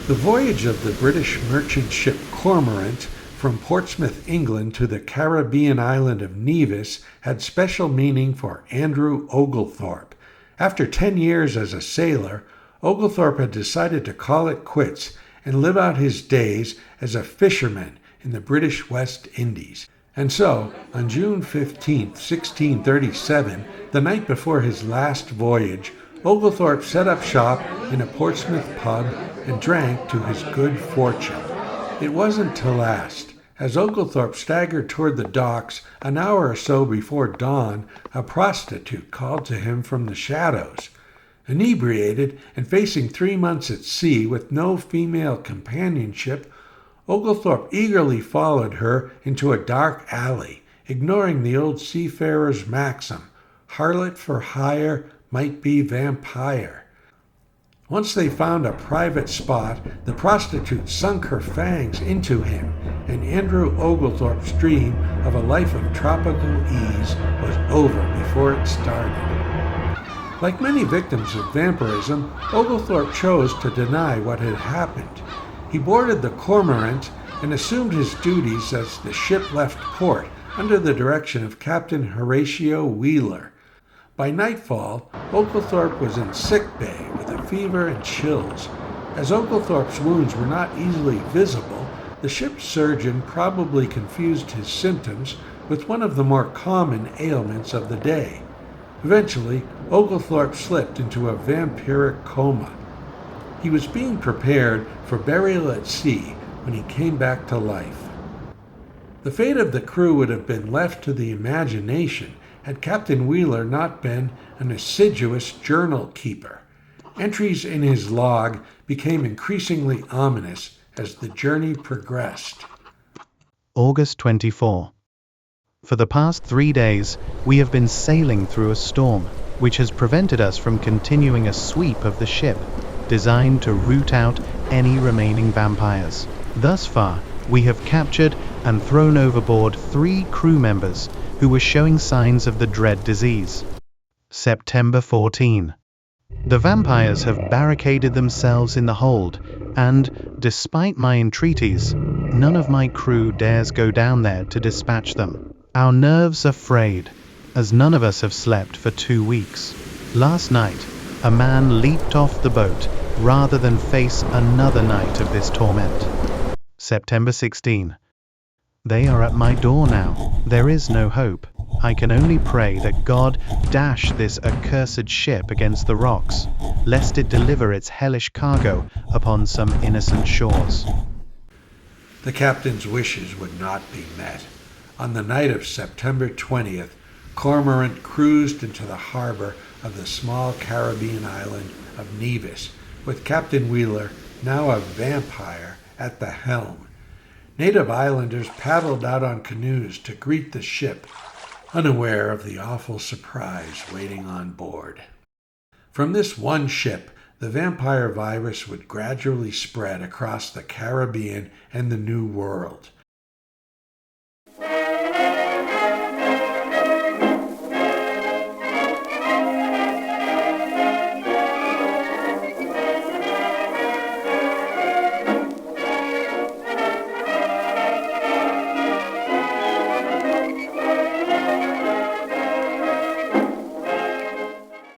The voyage of the British merchant ship Cormorant from Portsmouth, England to the Caribbean island of Nevis had special meaning for Andrew Oglethorpe. After 10 years as a sailor, Oglethorpe had decided to call it quits and live out his days as a fisherman in the British West Indies. And so, on June 15, 1637, the night before his last voyage, Oglethorpe set up shop in a Portsmouth pub and drank to his good fortune. It wasn't to last. As Oglethorpe staggered toward the docks an hour or so before dawn, a prostitute called to him from the shadows. Inebriated and facing 3 months at sea with no female companionship, Oglethorpe eagerly followed her into a dark alley, ignoring the old seafarer's maxim, harlot for hire might be vampire. Once they found a private spot, the prostitute sunk her fangs into him, and Andrew Oglethorpe's dream of a life of tropical ease was over before it started. Like many victims of vampirism, Oglethorpe chose to deny what had happened. He boarded the Cormorant and assumed his duties as the ship left port under the direction of Captain Horatio Wheeler. By nightfall, Oglethorpe was in sick bay with a fever and chills. As Oglethorpe's wounds were not easily visible, the ship's surgeon probably confused his symptoms with one of the more common ailments of the day. Eventually, Oglethorpe slipped into a vampiric coma. He was being prepared for burial at sea when he came back to life. The fate of the crew would have been left to the imagination had Captain Wheeler not been an assiduous journal keeper. Entries in his log became increasingly ominous as the journey progressed. August 24. For the past 3 days, we have been sailing through a storm, which has prevented us from continuing a sweep of the ship, designed to root out any remaining vampires. Thus far, we have captured and thrown overboard 3 crew members who were showing signs of the dread disease. September 14. The vampires have barricaded themselves in the hold, and, despite my entreaties, none of my crew dares go down there to dispatch them. Our nerves are frayed, as none of us have slept for 2 weeks. Last night, a man leaped off the boat rather than face another night of this torment. September 16. They are at my door now. There is no hope. I can only pray that God dash this accursed ship against the rocks, lest it deliver its hellish cargo upon some innocent shores. The captain's wishes would not be met. On the night of September 20th, Cormorant cruised into the harbor of the small Caribbean island of Nevis, with Captain Wheeler, now a vampire, at the helm. Native islanders paddled out on canoes to greet the ship, unaware of the awful surprise waiting on board. From this one ship, the vampire virus would gradually spread across the Caribbean and the New World.